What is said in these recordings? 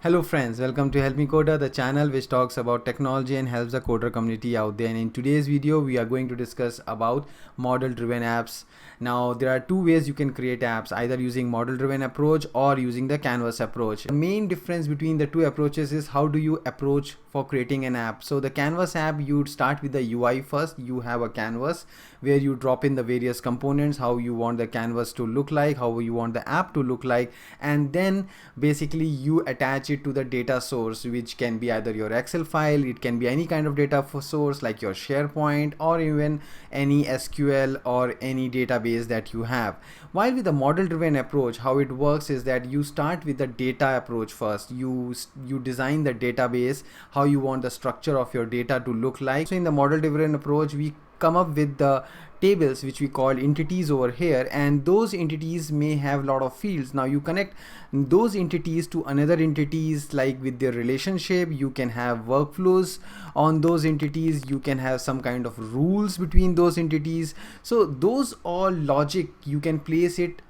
Hello friends, welcome to Help Me Coder, the channel which talks about technology and helps the coder community out there. And in today's video, we are going to discuss about model-driven apps. Now, there are two ways you can create apps, either using model-driven approach or using the canvas approach. The main difference between the two approaches is how do you approach for creating an app. So the canvas app, you'd start with the UI first. You have a canvas where you drop in the various components, how you want the canvas to look like, how you want the app to look like, and then basically you attach it to the data source, which can be either your Excel file, it can be any kind of data source like your SharePoint or even any SQL or any database that you have. While with the model driven approach, how it works is that you start with the data approach first. You design the database, how you want the structure of your data to look like. So in the model driven approach, we come up with the tables which we call entities over here, and those entities may have a lot of fields. Now you connect those entities to another entities, like with their relationship. You can have workflows on those entities, you can have some kind of rules between those entities. So those all logic you can place it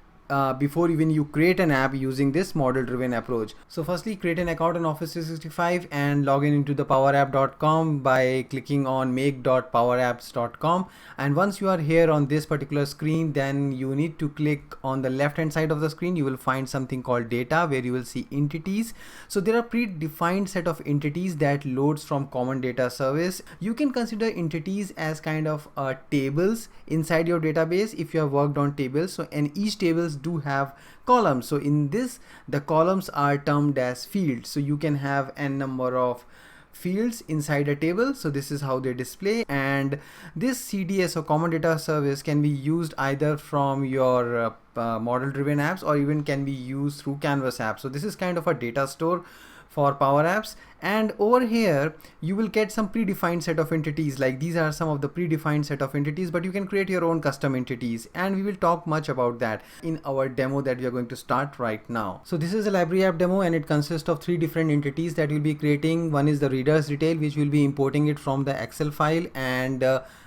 before even you create an app using this model driven approach. So firstly, create an account on Office 365 and log in into the powerapp.com by clicking on make.powerapps.com. And once you are here on this particular screen, then you need to click on the left hand side of the screen. You will find something called data, where you will see entities. So there are predefined set of entities that loads from common data service. You can consider entities as kind of tables inside your database if you have worked on tables. So and each tables do have columns. So in this, the columns are termed as fields. So you can have n number of fields inside a table. So this is how they display, and this CDS or common data service can be used either from your model driven apps or even can be used through canvas apps. So this is kind of a data store for Power Apps, and over here you will get some predefined set of entities. Like these are some of the predefined set of entities, but you can create your own custom entities, and we will talk much about that in our demo that we are going to start right now. So this is a library app demo, and it consists of three different entities that we'll be creating. One is the reader's detail, which will be importing it from the Excel file, and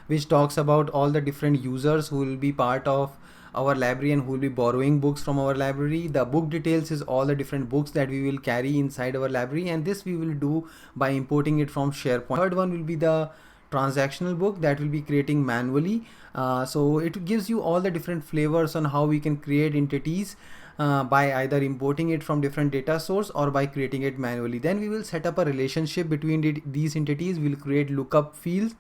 which talks about all the different users who will be part of our library and who will be borrowing books from our library. The book details is all the different books that we will carry inside our library, and this we will do by importing it from SharePoint. Third one will be the transactional book that will be creating manually. So it gives you all the different flavors on how we can create entities by either importing it from different data source or by creating it manually. Then we will set up a relationship between these entities. We'll create lookup fields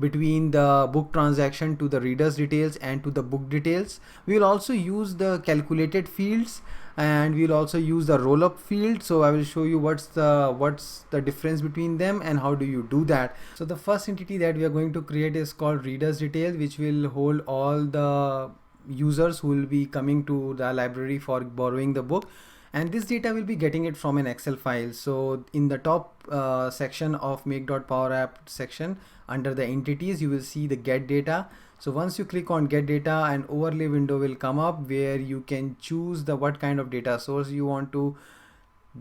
between the book transaction to the reader's details and to the book details. We will also use the calculated fields, and we'll also use the roll-up field. So I will show you what's the difference between them and how do you do that. So the first entity that we are going to create is called reader's detail, which will hold all the users who will be coming to the library for borrowing the book, and this data will be getting it from an Excel file. So in the top section of make.powerapp section, under the entities, you will see the get data. So once you click on get data, an overlay window will come up where you can choose the what kind of data source you want to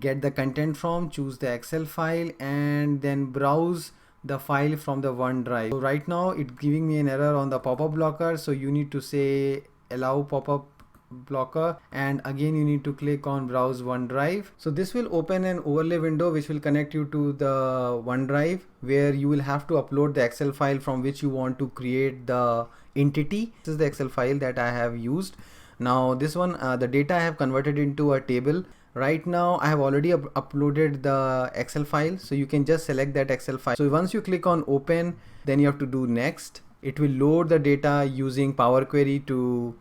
get the content from, choose the Excel file, and then browse the file from the OneDrive. So right now it's giving me an error on the pop-up blocker, so you need to say allow pop-up blocker, and again you need to click on browse OneDrive. So this will open an overlay window which will connect you to the OneDrive, where you will have to upload the Excel file from which you want to create the entity. This is the Excel file that I have used. Now this one, the data I have converted into a table. Right now I have already uploaded the Excel file, so you can just select that Excel file. So once you click on open, then you have to do next. It will load the data using Power Query to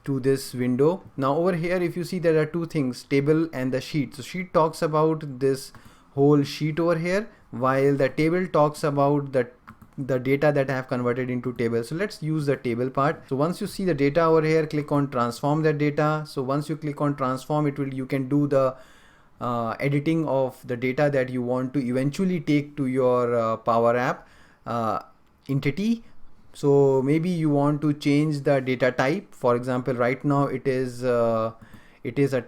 this window. Now over here, if you see, there are two things, table and the sheet. So sheet talks about this whole sheet over here, while the table talks about the data that I have converted into table. So let's use the table part. So once you see the data over here, click on transform that data. So once you click on transform, you can do the editing of the data that you want to eventually take to your Power App entity. So maybe you want to change the data type. For example, right now it is a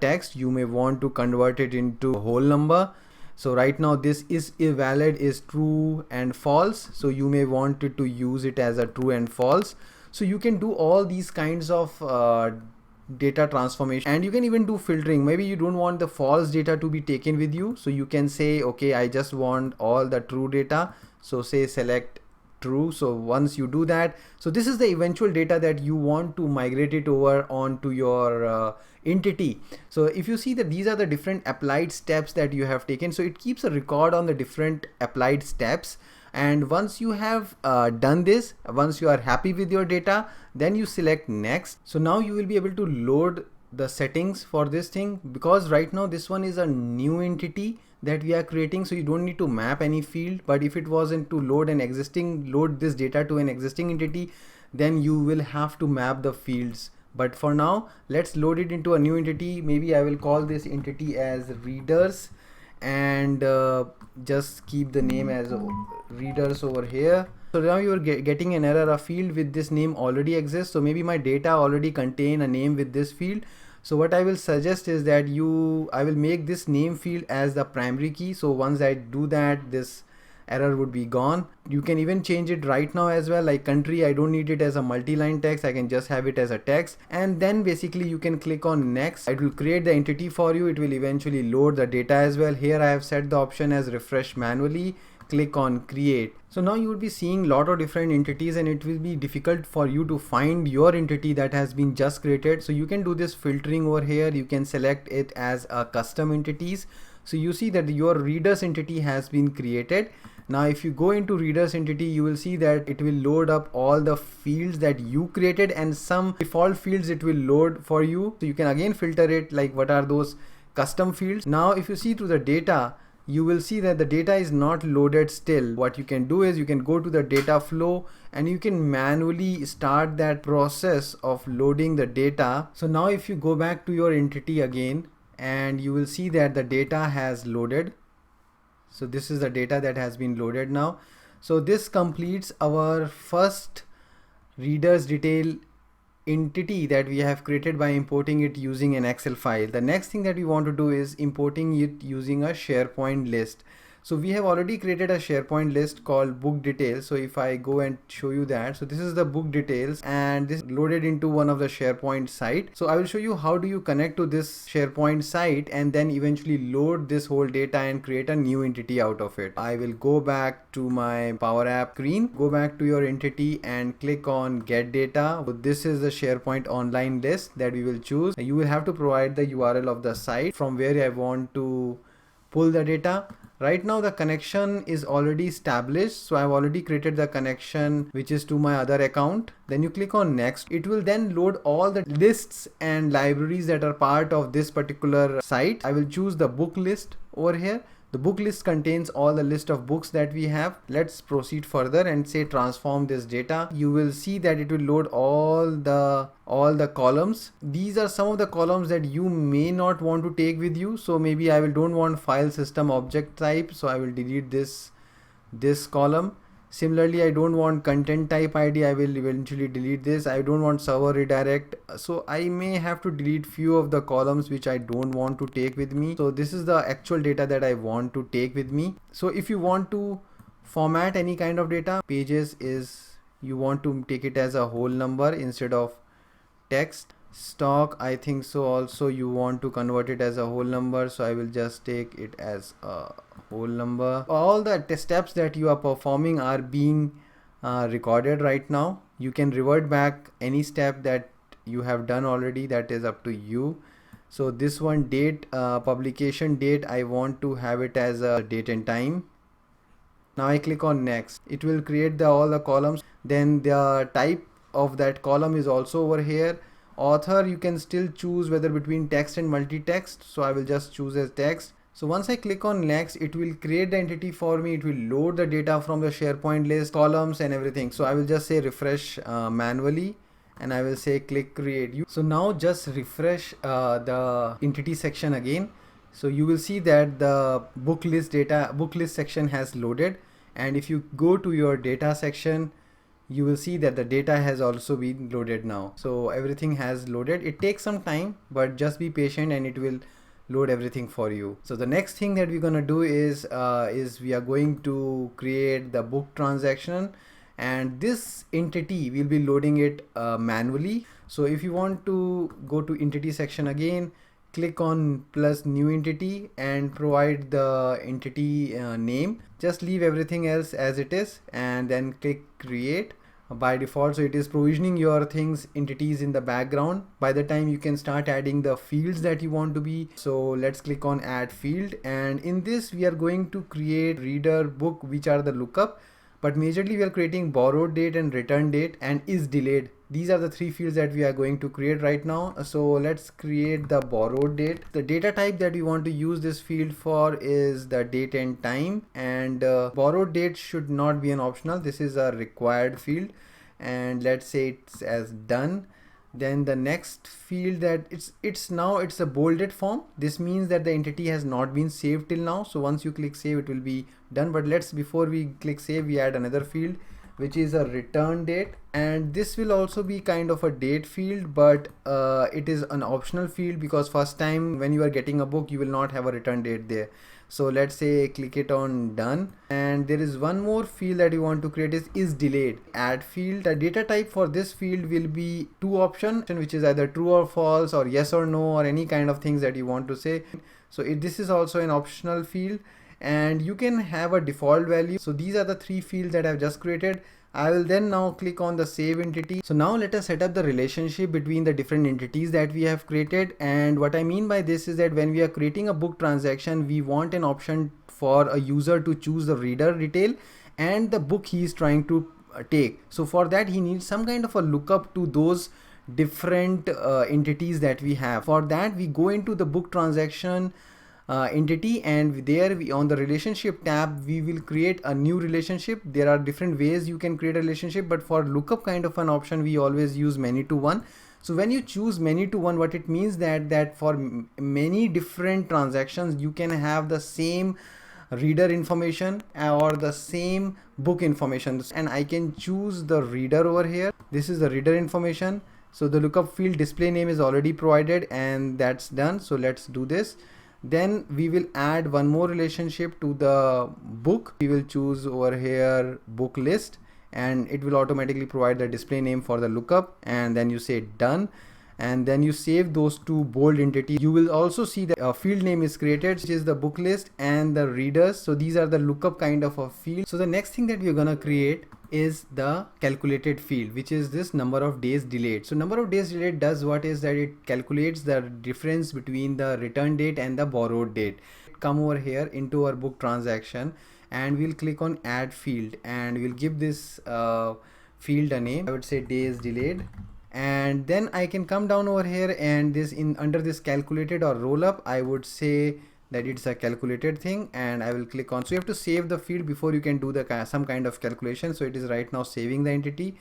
text. You may want to convert it into a whole number. So right now this is invalid is true and false. So you may want to use it as a true and false. So you can do all these kinds of data transformation, and you can even do filtering. Maybe you don't want the false data to be taken with you, so you can say, okay, I just want all the true data, so say select true. So once you do that, so this is the eventual data that you want to migrate it over onto your entity. So if you see that these are the different applied steps that you have taken, so it keeps a record on the different applied steps. And once you have done this, once you are happy with your data, then you select next. So now you will be able to load the settings for this thing, because right now this one is a new entity that we are creating, so you don't need to map any field. But if it wasn't to load this data to an existing entity, then you will have to map the fields. But for now, let's load it into a new entity. Maybe I will call this entity as readers, and just keep the name as readers over here. So now you're getting an error, a field with this name already exists. So maybe my data already contain a name with this field. So what I will suggest is that I will make this name field as the primary key. So once I do that, this error would be gone. You can even change it right now as well, like country, I don't need it as a multi-line text, I can just have it as a text. And then basically you can click on next. It will create the entity for you. It will eventually load the data as well. Here I have set the option as refresh manually. Click on create. So now you will be seeing a lot of different entities, and it will be difficult for you to find your entity that has been just created. So you can do this filtering over here. You can select it as a custom entities. So you see that your readers entity has been created. Now if you go into readers entity, you will see that it will load up all the fields that you created, and some default fields it will load for you. So you can again filter it, like what are those custom fields. Now if you see through the data, you will see that the data is not loaded still. What you can do is you can go to the data flow, and you can manually start that process of loading the data. So now if you go back to your entity again, and you will see that the data has loaded. So this is the data that has been loaded now. So this completes our first readers detail entity that we have created by importing it using an Excel file. The next thing that we want to do is importing it using a SharePoint list. So we have already created a SharePoint list called book details. So if I go and show you that, so this is the book details, and this is loaded into one of the SharePoint site. So I will show you how do you connect to this SharePoint site and then eventually load this whole data and create a new entity out of it. I will go back to my Power App screen, go back to your entity and click on get data. So this is the SharePoint online list that we will choose. You will have to provide the URL of the site from where I want to pull the data. Right now the connection is already established, so I've already created the connection which is to my other account. Then you click on next. It will then load all the lists and libraries that are part of this particular site. I will choose the book list over here. The book list contains all the list of books that we have. Let's proceed further and say transform this data. You will see that it will load all the columns. These are some of the columns that you may not want to take with you. So maybe I don't want file system object type, so I will delete this column. Similarly, I don't want content type ID. I will eventually delete this. I don't want server redirect. So I may have to delete few of the columns which I don't want to take with me. So this is the actual data that I want to take with me. So if you want to format any kind of data, pages is you want to take it as a whole number instead of text. Stock, I think so also you want to convert it as a whole number, so I will just take it as a whole number. All the steps that you are performing are being recorded right now. You can revert back any step that you have done already, that is up to you. So this one, date, publication date, I want to have it as a date and time. Now I click on next. It will create all the columns. Then the type of that column is also over here. Author, you can still choose whether between text and multi-text, so I will just choose as text. So once I click on next, it will create the entity for me. It will load the data from the SharePoint list, columns and everything. So I will just say refresh manually, and I will say click create. So now just refresh the entity section again. So you will see that the book list section has loaded, and if you go to your data section, you will see that the data has also been loaded now. So everything has loaded. It takes some time, but just be patient and it will load everything for you. So the next thing that we're gonna do is we are going to create the book transaction, and this entity will be loading it manually. So if you want to go to entity section again, click on plus new entity and provide the entity name. Just leave everything else as it is and then click create. By default, so it is provisioning your things entities in the background. By the time you can start adding the fields that you want to be. So let's click on add field, and in this we are going to create reader, book, which are the lookup, but majorly we are creating borrowed date and return date and is delayed. These are the three fields that we are going to create right now. So let's create the borrowed date. The data type that we want to use this field for is the date and time, and borrowed date should not be an optional. This is a required field, and let's say it's as done. Then the next field that it's a bolded form. This means that the entity has not been saved till now. So once you click save, it will be done. But before we click save, we add another field which is a return date, and this will also be kind of a date field, but it is an optional field because first time when you are getting a book you will not have a return date there. So let's say click it on done, and there is one more field that you want to create is delayed. Add field. The data type for this field will be two option, which is either true or false or yes or no or any kind of things that you want to say. So this is also an optional field, and you can have a default value. So these are the three fields that I've just created. I will then now click on the save entity. So now let us set up the relationship between the different entities that we have created. And what I mean by this is that when we are creating a book transaction, we want an option for a user to choose the reader detail and the book he is trying to take. So for that he needs some kind of a lookup to those different entities that we have. For that we go into the book transaction entity, and there on the relationship tab we will create a new relationship. There are different ways you can create a relationship, but for lookup kind of an option we always use many to one. So when you choose many to one, what it means that for many different transactions you can have the same reader information or the same book information, and I can choose the reader over here. This is the reader information. So the lookup field display name is already provided, and that's done. So let's do this. Then we will add one more relationship to the book. We will choose over here book list, and it will automatically provide the display name for the lookup, and then you say done, and then you save those two bold entities. You will also see the field name is created, which is the book list and the readers. So these are the lookup kind of a field. So the next thing that we're gonna create is the calculated field, which is this number of days delayed. So number of days delayed does what is that it calculates the difference between the return date and the borrowed date. Come over here into our book transaction, and we'll click on add field, and we'll give this field a name. I would say days delayed, and then I can come down over here, and this under this calculated or roll up, I would say that it's a calculated thing, and I will click on. So you have to save the field before you can do the some kind of calculation. So it is right now saving the entity.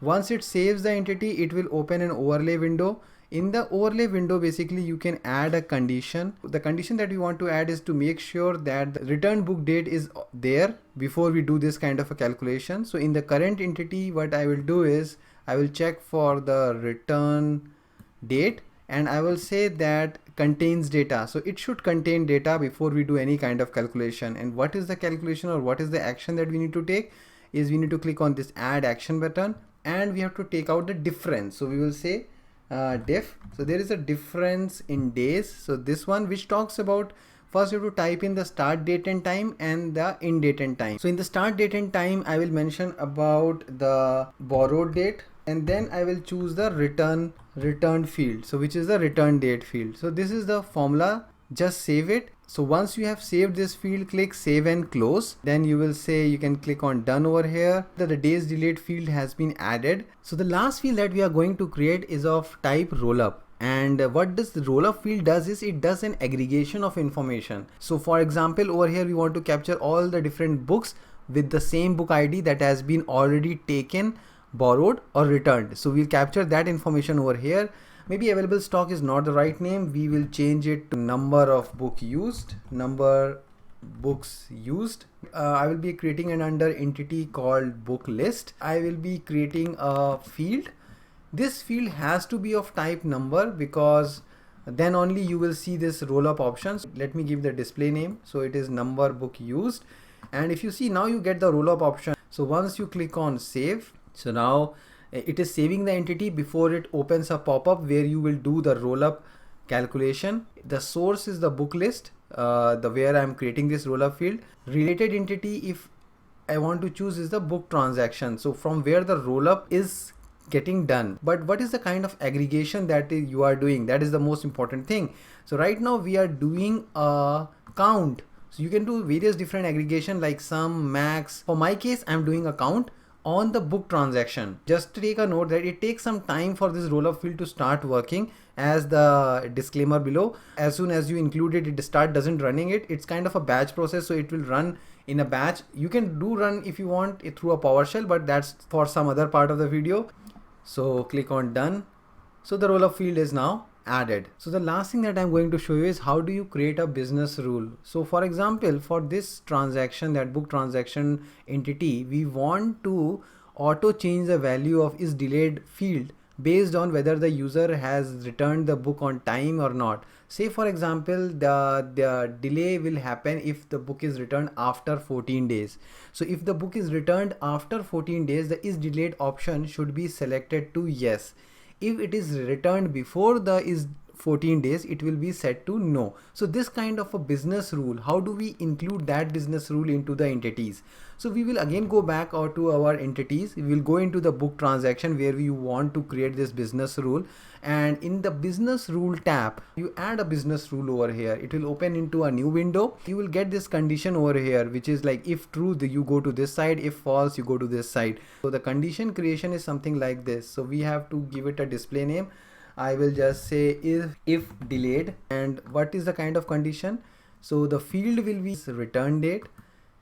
Once it saves the entity, it will open an overlay window. In the overlay window, basically you can add a condition. The condition that we want to add is to make sure that the return book date is there before we do this kind of a calculation. So in the current entity, what I will do is I will check for the return date, and I will say that contains data. So it should contain data before we do any kind of calculation. And what is the calculation, or what is the action that we need to take, is we need to click on this add action button, and we have to take out the difference. So we will say diff. So there is a difference in days. So this one, which talks about, first you have to type in the start date and time and the end date and time. So in the start date and time, I will mention about the borrowed date, and then I will choose the return field, so which is the return date field. So this is the formula. Just save it. So once you have saved this field, click save and close. Then you will say, you can click on done over here, that the days delayed field has been added. So the last field that we are going to create is of type rollup. And what this rollup field does is it does an aggregation of information. So for example, over here we want to capture all the different books with the same book ID that has been already taken, borrowed or returned. So we'll capture that information over here. Maybe available stock is not the right name. We will change it to number of book used, number books used. I will be creating an under entity called book list. I will be creating a field. This field has to be of type number, because then only you will see this roll up options. Let me give the display name. So it is number book used. And if you see now, you get the roll up option. So once you click on save, so now it is saving the entity before it opens a pop-up where you will do the roll-up calculation. The source is the book list, the where I'm creating this roll-up field. Related entity, if I want to choose, is the book transaction. So from where the roll-up is getting done. But what is the kind of aggregation that you are doing? That is the most important thing. So right now we are doing a count. So you can do various different aggregation like sum, max. For my case, I'm doing a count on the book transaction. Just to take a note that it takes some time for this roll-up field to start working, as the disclaimer below. As soon as you include it, doesn't running it. It's kind of a batch process, so it will run in a batch. You can do run if you want it through a PowerShell, but that's for some other part of the video. So click on done. So the roll-up field is now added. So the last thing that I'm going to show you is how do you create a business rule. So for example, for this transaction, that book transaction entity, we want to auto change the value of is delayed field based on whether the user has returned the book on time or not. Say for example, the delay will happen if the book is returned after 14 days. So if the book is returned after 14 days, the is delayed option should be selected to yes. If it is returned before the is 14 days, it will be set to no. So this kind of a business rule, how do we include that business rule into the entities? So we will again go back or to our entities. We will go into the book transaction where we want to create this business rule, and in the business rule tab, you add a business rule over here. It will open into a new window. You will get this condition over here, which is like if true, you go to this side, if false, you go to this side. So the condition creation is something like this. So we have to give it a display name. I will just say if delayed, and what is the kind of condition? So the field will be return date.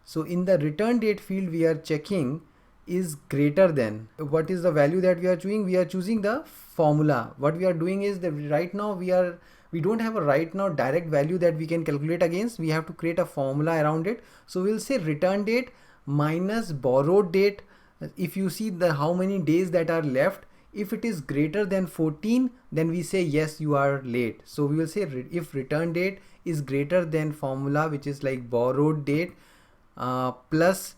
So in the return date field, we are checking is greater than. What is the value that we are choosing? We are choosing the formula. What we are doing is that right now we don't have a right now direct value that we can calculate against. We have to create a formula around it. So we'll say return date minus borrowed date. If you see the how many days that are left, if it is greater than 14, then we say yes, you are late. So we will say if return date is greater than formula, which is like borrowed date plus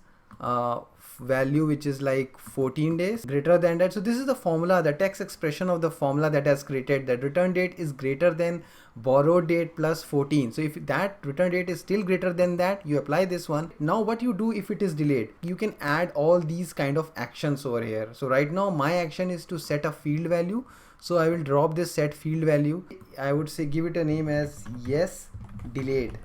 value, which is like 14 days, greater than that. So this is the formula, the text expression of the formula that has created that return date is greater than borrowed date plus 14. So if that return date is still greater than that, you apply this one. Now what you do if it is delayed, you can add all these kind of actions over here. So right now my action is to set a field value. So I will drop this set field value. I would say give it a name as yes delayed.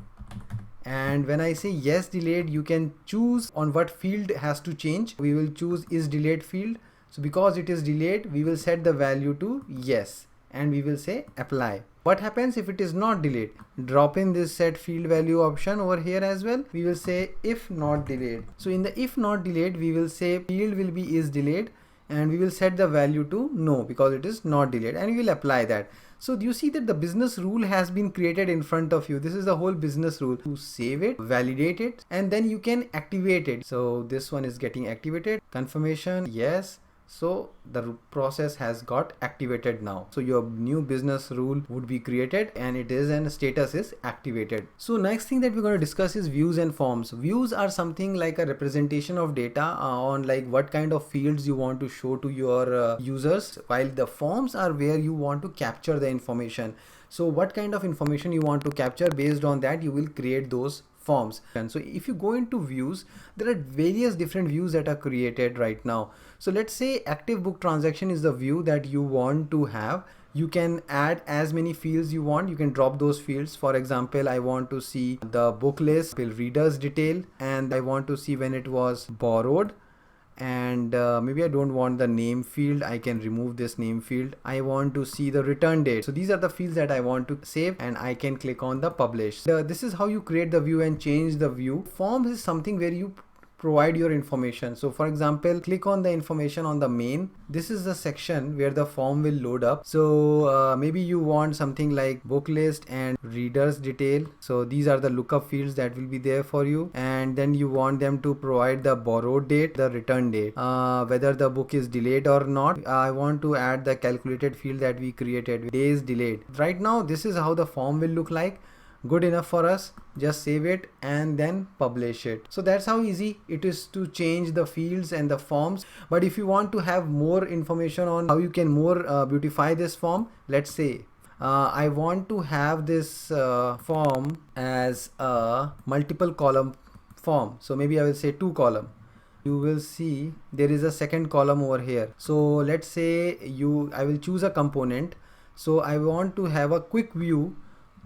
And when I say yes delayed, you can choose on what field has to change. We will choose is delayed field. So because it is delayed, we will set the value to yes, and we will say apply. What happens if it is not delayed? Drop in this set field value option over here as well. We will say if not delayed. So in the if not delayed, we will say field will be is delayed, and we will set the value to no because it is not delayed, and we will apply that. So you see that the business rule has been created in front of you. This is the whole business rule. To save it, validate it, and then you can activate it. So this one is getting activated. Confirmation, yes. So the process has got activated now. So your new business rule would be created, and it is and status is activated. So next thing that we're going to discuss is views and forms. Views are something like a representation of data on like what kind of fields you want to show to your users, while the forms are where you want to capture the information. So what kind of information you want to capture, based on that you will create those forms. And so if you go into views, there are various different views that are created right now. So let's say active book transaction is the view that you want to have. You can add as many fields you want. You can drop those fields. For example, I want to see the book list, reader's detail, and I want to see when it was borrowed. And maybe I don't want the name field. I can remove this name field. I want to see the return date. So these are the fields that I want to save, and I can click on the publish. This is how you create the view and change the view. Forms is something where you provide your information. So for example, click on the information on the main. This is the section where the form will load up. So maybe you want something like book list and reader's detail. So these are the lookup fields that will be there for you. And then you want them to provide the borrowed date, the return date, whether the book is delayed or not. I want to add the calculated field that we created, days delayed. Right now, this is how the form will look like. good enough for us. Just save it and then publish it. So that's how easy it is to change the fields and the forms. But if you want to have more information on how you can more beautify this form, let's say I want to have this form as a multiple column form. So maybe I will say 2 column. You will see there is a second column over here. So let's say I will choose a component. So I want to have a quick view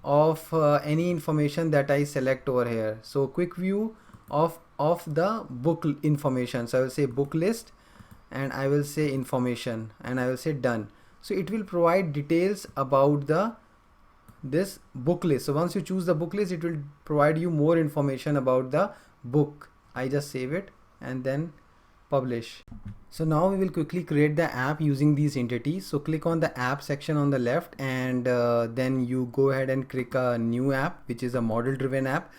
of any information that I select over here. So quick view of the book information. So I will say book list and I will say information and I will say done. So it will provide details about this book list. So once you choose the book list, it will provide you more information about the book. I just save it and then publish. So now we will quickly create the app using these entities. So click on the app section on the left and then you go ahead and click a new app, which is a model driven app,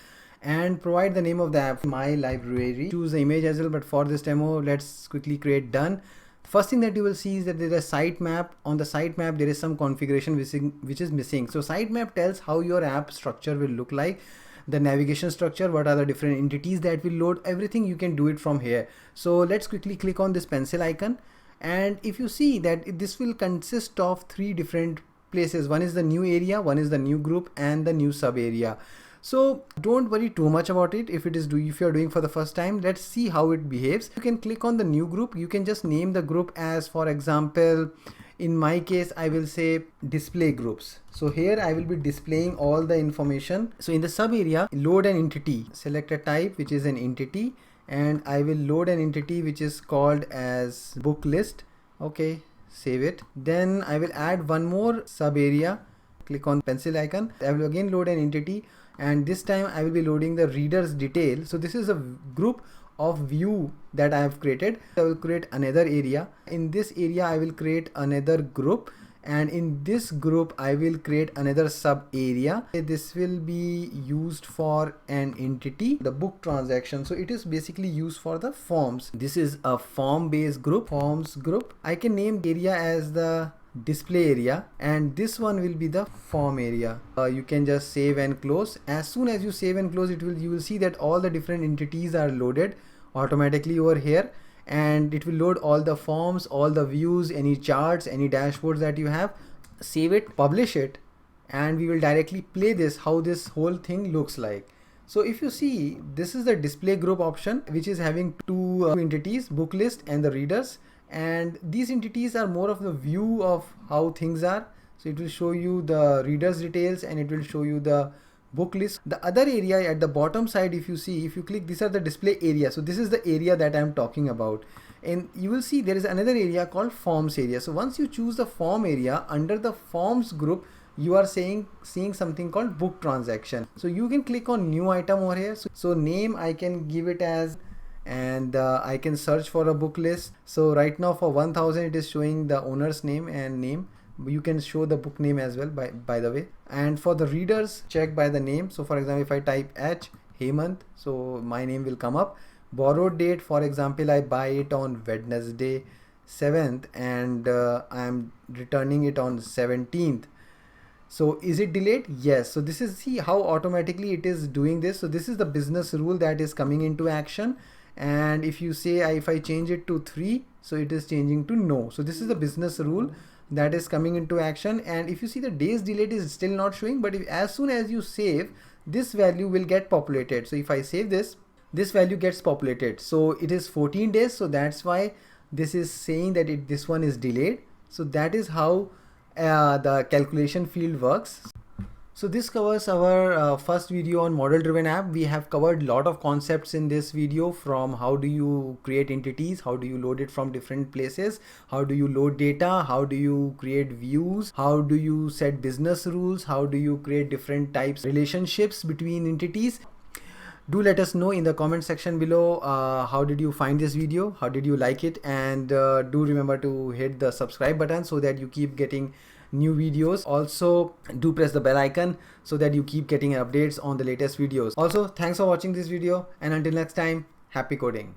and provide the name of the app, my library. Choose the image as well, but for this demo, let's quickly create done. First thing that you will see is that there is a sitemap. On the sitemap, there is some configuration which is missing. So sitemap tells how your app structure will look like, the navigation structure, what are the different entities that will load, everything you can do it from here. So let's quickly click on this pencil icon. And if you see that this will consist of 3 different places. One is the new area, one is the new group, and the new sub area. So don't worry too much about it if you're doing for the first time. Let's see how it behaves. You can click on the new group. You can just name the group as, for example, in my case, I will say display groups. So here I will be displaying all the information. So in the sub area, load an entity, select a type, which is an entity, and I will load an entity which is called as book list. Okay, save it. Then I will add one more sub area. Click on pencil icon. I will again load an entity, and this time I will be loading the reader's detail. So this is a group of view that I have created. I will create another area. In this area I will create another group, and in this group I will create another sub area. This will be used for an entity, the book transaction. So it is basically used for the forms. This is a form based group, forms group. I can name the area as the display area, and this one will be the form area. You can just save and close. As soon as you save and close, you will see that all the different entities are loaded automatically over here, and it will load all the forms, all the views, any charts, any dashboards that you have. Save it, publish it, and we will directly play this, how this whole thing looks like. So if you see, this is the display group option, which is having 2 entities, book list and the readers. And these entities are more of the view of how things are. So it will show you the readers details and it will show you the book list. The other area at the bottom side, if you see, if you click, these are the display area. So this is the area that I'm talking about, and you will see there is another area called forms area. So once you choose the form area, under the forms group, you are seeing something called book transaction. So you can click on new item over here. So name, I can give it as, and I can search for a book list. So right now for 1000 it is showing the owner's name and name. You can show the book name as well, by the way. And for the readers, check by the name. So for example, if I type H Hemant, so my name will come up. Borrowed date, for example, I buy it on Wednesday 7th and I'm returning it on 17th. So is it delayed? Yes. So this is, see how automatically it is doing this. So this is the business rule that is coming into action. And if you say, if I change it to 3, so it is changing to no. So this is the business rule that is coming into action. And if you see, the days delayed is still not showing, but as soon as you save, this value will get populated. So if I save this value gets populated. So it is 14 days. So that's why this is saying that this one is delayed. So that is how the calculation field works. So this covers our first video on model driven app. We have covered a lot of concepts in this video, from how do you create entities, how do you load it from different places, how do you load data, how do you create views, how do you set business rules, how do you create different types relationships between entities. Do let us know in the comment section below how did you find this video, how did you like it, and do remember to hit the subscribe button so that you keep getting new videos. Also do press the bell icon so that you keep getting updates on the latest videos. Also, thanks for watching this video, and until next time, happy coding.